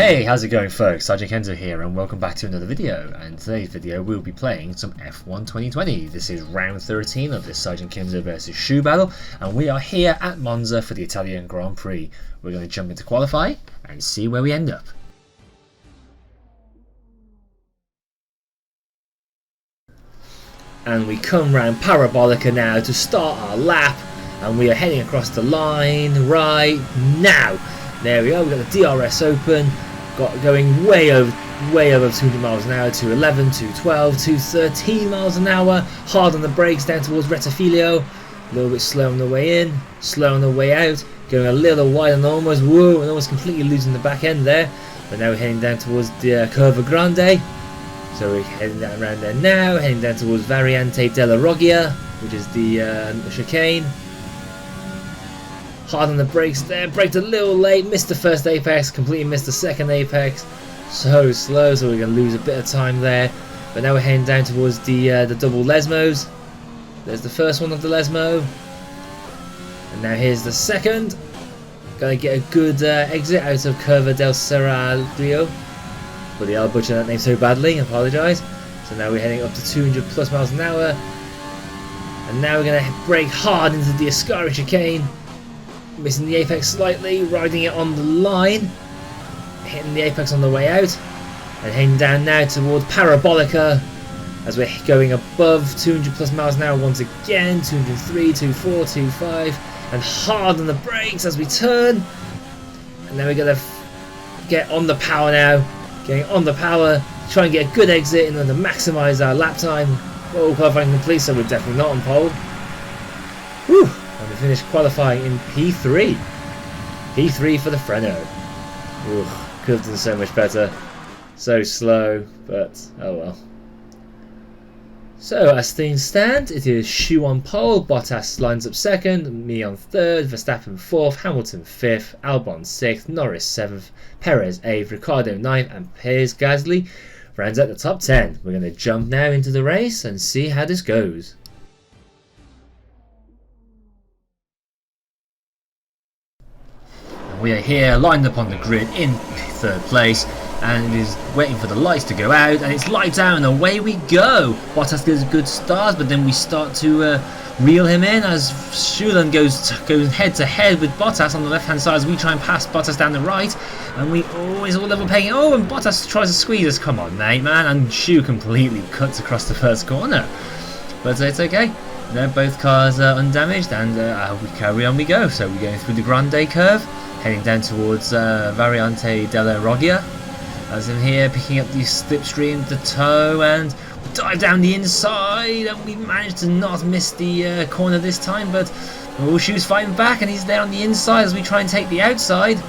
Hey, how's it going folks? SgtKenzo here and welcome back to another video, and today's video we'll be playing some F1 2020. This is round 13 of this SgtKenzo versus Shoe battle, and we are here at Monza for the Italian Grand Prix. We're going to jump into qualify and see where we end up. And we come round Parabolica now to start our lap, and we are heading across the line right now. There we go, we've got the DRS open, going way over 200 miles an hour, 211, 212, 213 miles an hour, hard on the brakes down towards Rettifilo, a little bit slow on the way in, slow on the way out, going a little wide and almost, whoa, and almost completely losing the back end there, but now we're heading down towards the Curva Grande, so we're heading down around there now, heading down towards Variante della Roggia, which is the chicane. Hard on the brakes there, braked a little late, missed the first apex, completely missed the second apex. So slow, so we're going to lose a bit of time there. But now we're heading down towards the double Lesmos. There's the first one of the Lesmo. And now here's the second. Gotta get a good exit out of Curva del Serraglio. But I'll butcher that name so badly, I apologise. So now we're heading up to 200 plus miles an hour. And now we're going to brake hard into the Ascari chicane. Missing the apex slightly, riding it on the line, hitting the apex on the way out, and heading down now towards Parabolica as we're going above 200 plus miles an hour once again, 203, 24, 25, and hard on the brakes as we turn. And then we're going to get on the power now, getting on the power, try and get a good exit in order to maximise our lap time. Oh, qualifying complete, so we're definitely not on pole. Whew. And we finished qualifying in P3. P3 for the Freno. Ooh, could have done so much better. So slow, but oh well. So as things stand, it is Shoe on pole, Bottas lines up second, me on third, Verstappen fourth, Hamilton fifth, Albon sixth, Norris seventh, Perez eighth, Ricciardo ninth, and Piers Gasly rounds out the top 10. We're going to jump now into the race and see how this goes. We are here lined up on the grid in third place, and it is waiting for the lights to go out, and it's lights out and away we go. Bottas gets a good start, but then we start to reel him in as Schulen goes head to head with Bottas on the left hand side as we try and pass Bottas down the right, and we always all level pegging. Oh, and Bottas tries to squeeze us. Come on, mate, man, and Schu completely cuts across the first corner, but it's okay. No, both cars are undamaged, and we carry on we go. So we're going through the Grande curve, heading down towards Variante della Roggia. As I'm here picking up the slipstream, the toe, and we dive down the inside, and we managed to not miss the corner this time, but Schu's fighting back, and he's there on the inside as we try and take the outside.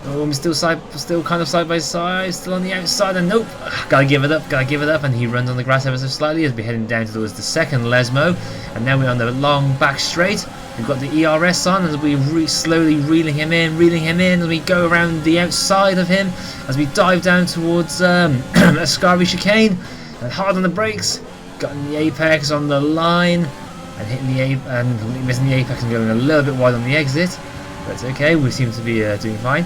Oh, I'm still kind of side by side, still on the outside, and nope, gotta give it up, and he runs on the grass ever so slightly as we're heading down towards the second Lesmo, and now we're on the long back straight. We've got the ERS on as we slowly reeling him in as we go around the outside of him as we dive down towards Ascari chicane, and hard on the brakes, getting the apex on the line and hitting the missing the apex and going a little bit wide on the exit, but it's okay, we seem to be doing fine.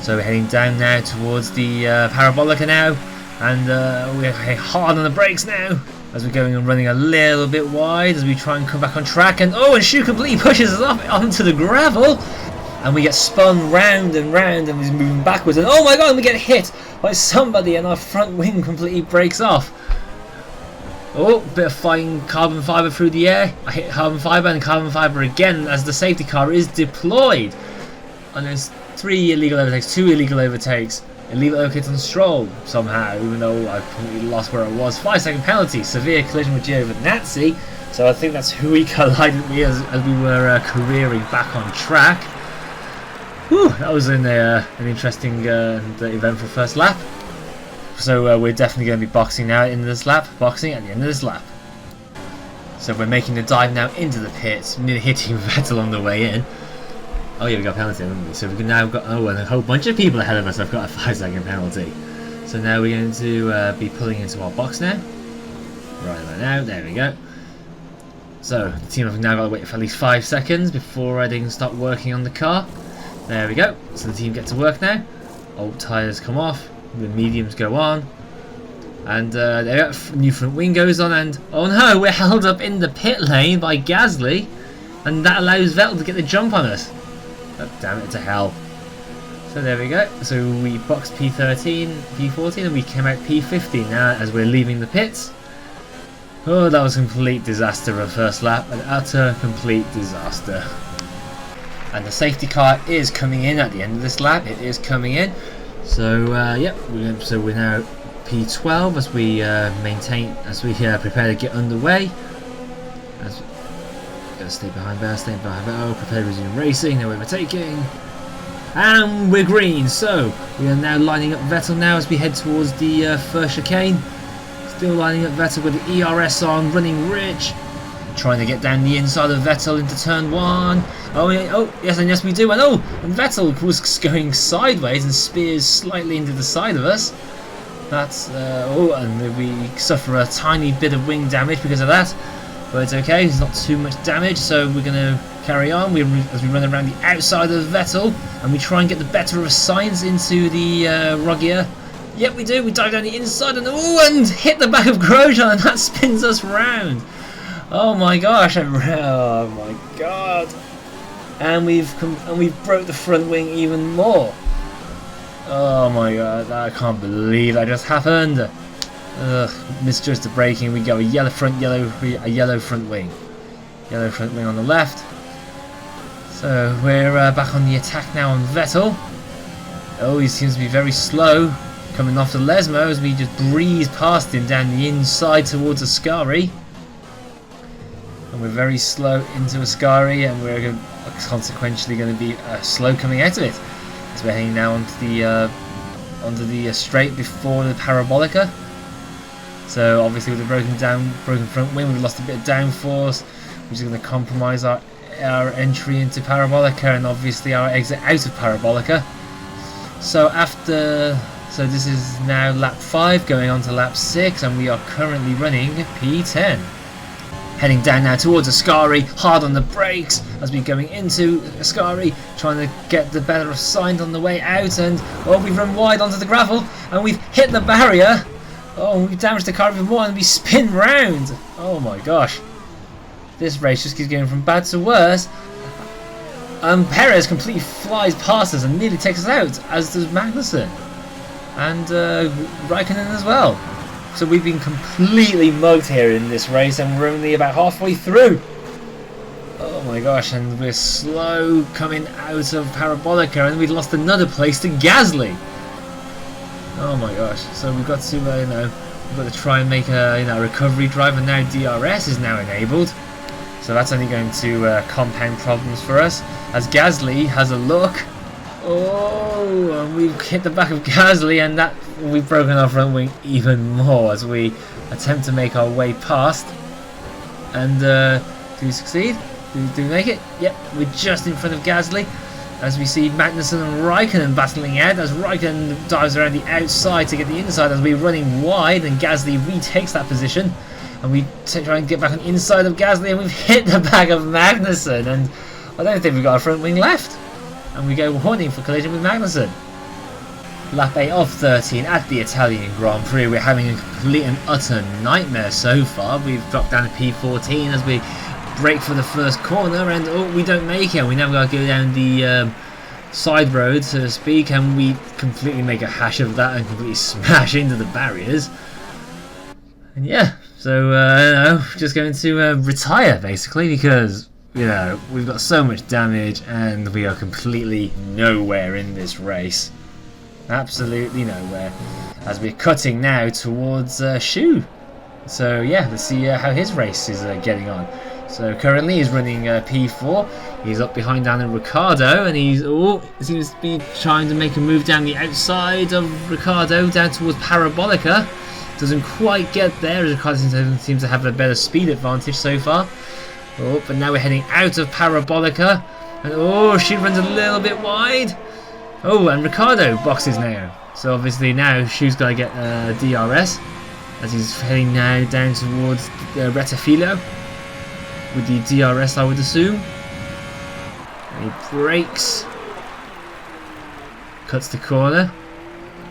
So we're heading down now towards the Parabolica now, and we're hard on the brakes now as we're going and running a little bit wide as we try and come back on track, and and Schu completely pushes us off onto the gravel, and we get spun round and round, and we're moving backwards, and oh my god, we get hit by somebody and our front wing completely breaks off. Oh, bit of flying carbon fibre through the air. I hit carbon fibre and carbon fibre again as the safety car is deployed, and there's 3 illegal overtakes, 2 illegal overtakes. Illegal overtakes on Stroll somehow, even though I completely lost where I was. 5-second penalty, severe collision with Giovinazzi. So I think that's who he collided with as we were careering back on track. Whew, that was an interesting eventful first lap. So we're definitely going to be boxing now at the end of this lap. Boxing at the end of this lap. So we're making the dive now into the pits, nearly hitting Vettel on the way in. Oh yeah, we got a penalty, haven't we? So we've now got, and a whole bunch of people ahead of us have got a 5-second penalty. So now we're going to be pulling into our box now. Right about now, there we go. So the team have now got to wait for at least 5 seconds before they can start working on the car. There we go. So the team get to work now. Old tyres come off, the mediums go on, and new front wing goes on, and oh no, we're held up in the pit lane by Gasly, and that allows Vettel to get the jump on us. Oh, damn it to hell. So there we go. So we boxed P13, P14, and we came out P15 now as we're leaving the pits. Oh, that was a complete disaster of first lap, an utter complete disaster. And the safety car is coming in at the end of this lap. It is coming in. So yep, so we're now P12 as we prepare to get underway. Gotta stay behind there, stay behind there. Oh, prepare to resume racing. Now we're overtaking. And we're green, so we are now lining up Vettel now as we head towards the first chicane. Still lining up Vettel with the ERS on, running rich. Trying to get down the inside of Vettel into turn 1. Oh, yeah, oh yes, and yes we do. And oh, and Vettel was going sideways and spears slightly into the side of us. That's, oh, and we suffer a tiny bit of wing damage because of that. But it's okay, it's not too much damage, so we're going to carry on as we run around the outside of Vettel and we try and get the better of signs into the Ruggier. Yep, we do. We dive down the inside and and hit the back of Grosjean, and that spins us round. Oh my gosh! Oh my god! And we've broke the front wing even more. Oh my god! I can't believe that just happened. Misjudged the braking. We go a yellow front wing. Yellow front wing on the left. So we're back on the attack now on Vettel. Oh, he seems to be very slow coming off the Lesmo as we just breeze past him down the inside towards Ascari. And we're very slow into Ascari, and we're consequentially going to be slow coming out of it. So we're heading now onto the straight before the Parabolica. So obviously with the broken front wing, we've lost a bit of downforce, which is going to compromise our entry into Parabolica and obviously our exit out of Parabolica. So this is now lap 5 going on to lap 6, and we are currently running P10. Heading down now towards Ascari, hard on the brakes as we're going into Ascari, trying to get the better of signs on the way out, and oh, we've run wide onto the gravel and we've hit the barrier. Oh, we've damaged the car even more and we spin round. Oh my gosh. This race just keeps going from bad to worse. Perez completely flies past us and nearly takes us out, as does Magnussen. And Raikkonen as well. So we've been completely mugged here in this race, and we're only about halfway through. Oh my gosh, and we're slow coming out of Parabolica, and we've lost another place to Gasly. Oh my gosh, so we've got to, we've got to try and make a recovery drive, and now DRS is now enabled. So that's only going to compound problems for us, as Gasly has a look. Oh, and we've hit the back of Gasly, and that we've broken our front wing even more as we attempt to make our way past. And do we succeed? Do we make it? Yep, we're just in front of Gasly as we see Magnussen and Raikkonen battling out, as Raikkonen dives around the outside to get the inside as we're running wide, and Gasly retakes that position. And we try and get back on the inside of Gasly, and we've hit the back of Magnussen, and I don't think we've got a front wing left. And we go warning for collision with Magnussen. Lap 8 of 13 at the Italian Grand Prix. We're having a complete and utter nightmare so far. We've dropped down to P14 as we brake for the first corner, and oh, we don't make it. We now got to go down the side road, so to speak, and we completely make a hash of that and completely smash into the barriers. And yeah, so just going to retire basically, because we've got so much damage and we are completely nowhere in this race. Absolutely nowhere. As we're cutting now towards Shu. So yeah, let's see how his race is getting on. So currently he's running P4. He's up behind Daniel Ricciardo, and he's seems to be trying to make a move down the outside of Ricciardo down towards Parabolica. Doesn't quite get there, as Ricciardo seems to have a better speed advantage so far. Oh, but now we're heading out of Parabolica, and she runs a little bit wide. Oh, and Ricciardo boxes now. So obviously now Shu's got to get DRS as he's heading now down towards Rettifilo with the DRS, I would assume. And he brakes, cuts the corner.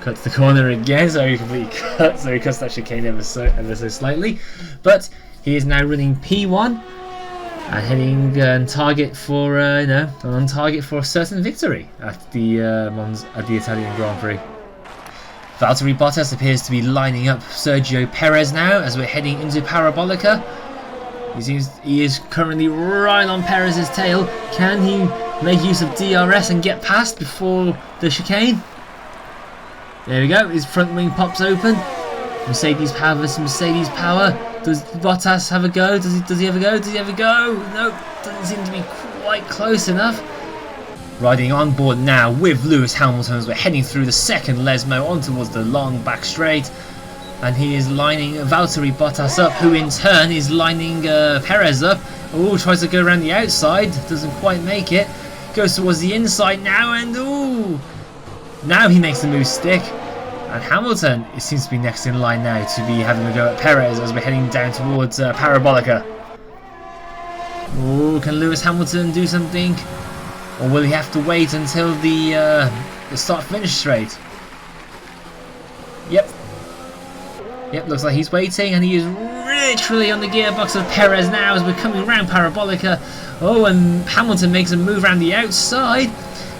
Cuts the corner again, so he completely cuts. So he cuts that chicane ever so slightly, but he is now running P1 and heading on target for on target for a certain victory at the Italian Grand Prix. Valtteri Bottas appears to be lining up Sergio Perez now as we're heading into Parabolica. He is currently right on Perez's tail. Can he make use of DRS and get past before the chicane? There we go. His front wing pops open. Mercedes power versus Mercedes power. Does Bottas have a go? Does he have a go? Does he have a go? Nope. Doesn't seem to be quite close enough. Riding on board now with Lewis Hamilton as we're heading through the second Lesmo on towards the long back straight. And he is lining Valtteri Bottas up, who in turn is lining Perez up. Oh, tries to go around the outside. Doesn't quite make it. Goes towards the inside now, and ooh! Now he makes the move stick. And Hamilton, it seems to be next in line now to be having a go at Perez as we're heading down towards Parabolica. Oh, can Lewis Hamilton do something? Or will he have to wait until the start-finish straight? Yep, looks like he's waiting, and he is literally on the gearbox of Perez now as we're coming around Parabolica. Oh, and Hamilton makes a move around the outside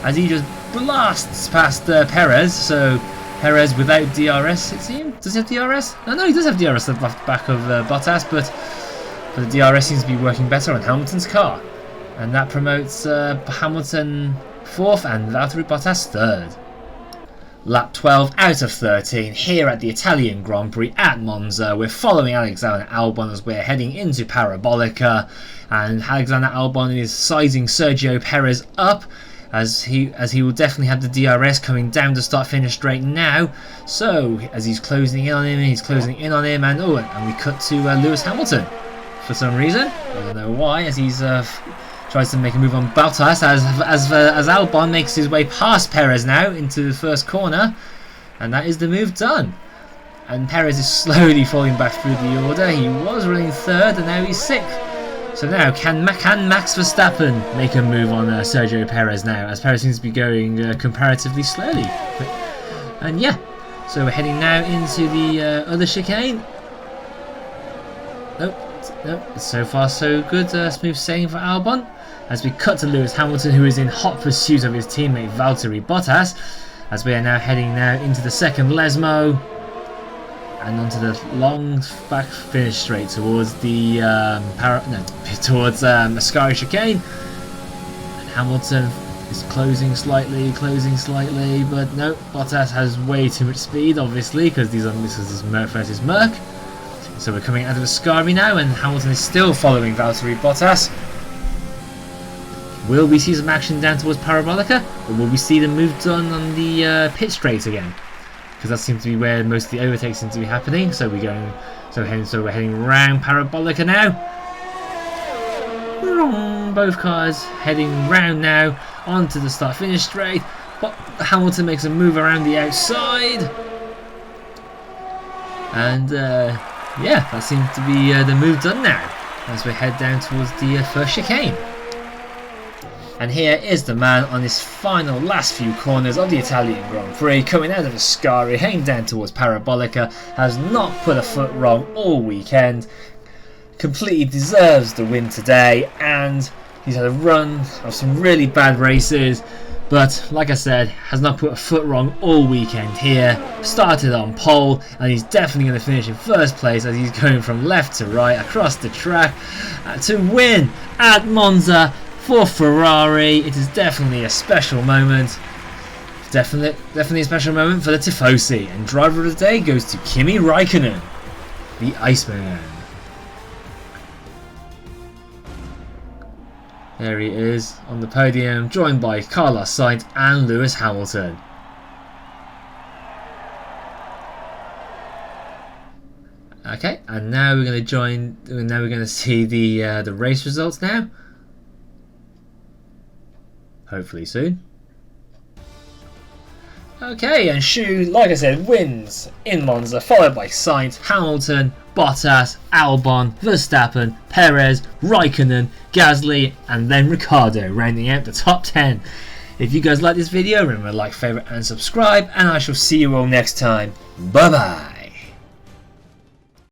as he just blasts past Perez. So Perez without DRS, it seems. Does he have DRS? No, he does have DRS at the back of Bottas, but the DRS seems to be working better on Hamilton's car. And that promotes Hamilton 4th and Valtteri Bottas 3rd. Lap 12 out of 13 here at the Italian Grand Prix at Monza. We're following Alexander Albon as we're heading into Parabolica, and Alexander Albon is sizing Sergio Perez up as he will definitely have the DRS coming down to start finish straight now. So as he's closing in on him, and we cut to Lewis Hamilton for some reason. I don't know why, as he's tries to make a move on Bottas as Albon makes his way past Perez now into the first corner, and that is the move done. And Perez is slowly falling back through the order. He was running 3rd and now he's 6th. So now can Max Verstappen make a move on Sergio Perez now, as Perez seems to be going comparatively slowly. And yeah, so we're heading now into the other chicane. Nope, so far so good. Smooth sailing for Albon. As we cut to Lewis Hamilton, who is in hot pursuit of his teammate Valtteri Bottas, as we are now heading into the second Lesmo and onto the long back finish straight towards the Ascari chicane. And Hamilton is closing slightly, but no, Bottas has way too much speed, obviously, because this is Merc versus Merc. So we're coming out of Ascari now, and Hamilton is still following Valtteri Bottas. Will we see some action down towards Parabolica, or will we see the move done on the pit straight again? Because that seems to be where most of the overtakes seem to be happening. So we're heading around Parabolica now. Both cars heading round now onto the start-finish straight. But Hamilton makes a move around the outside, and yeah, that seems to be the move done now as we head down towards the first chicane. And here is the man on his final last few corners of the Italian Grand Prix, coming out of Ascari, heading down towards Parabolica. Has not put a foot wrong all weekend. Completely deserves the win today, and he's had a run of some really bad races. But like I said, has not put a foot wrong all weekend here. Started on pole, and he's definitely going to finish in first place as he's going from left to right across the track to win at Monza for Ferrari. It is definitely a special moment. Definitely a special moment for the Tifosi. And driver of the day goes to Kimi Räikkönen, the Iceman. There he is on the podium, joined by Carlos Sainz and Lewis Hamilton. Okay, and now we're going to see the race results now. Hopefully soon. Okay, and Shu, like I said, wins in Monza, followed by Sainz, Hamilton, Bottas, Albon, Verstappen, Perez, Räikkönen, Gasly, and then Ricciardo, rounding out the top 10 If you guys like this video, remember to like, favorite and subscribe, and I shall see you all next time. Bye bye.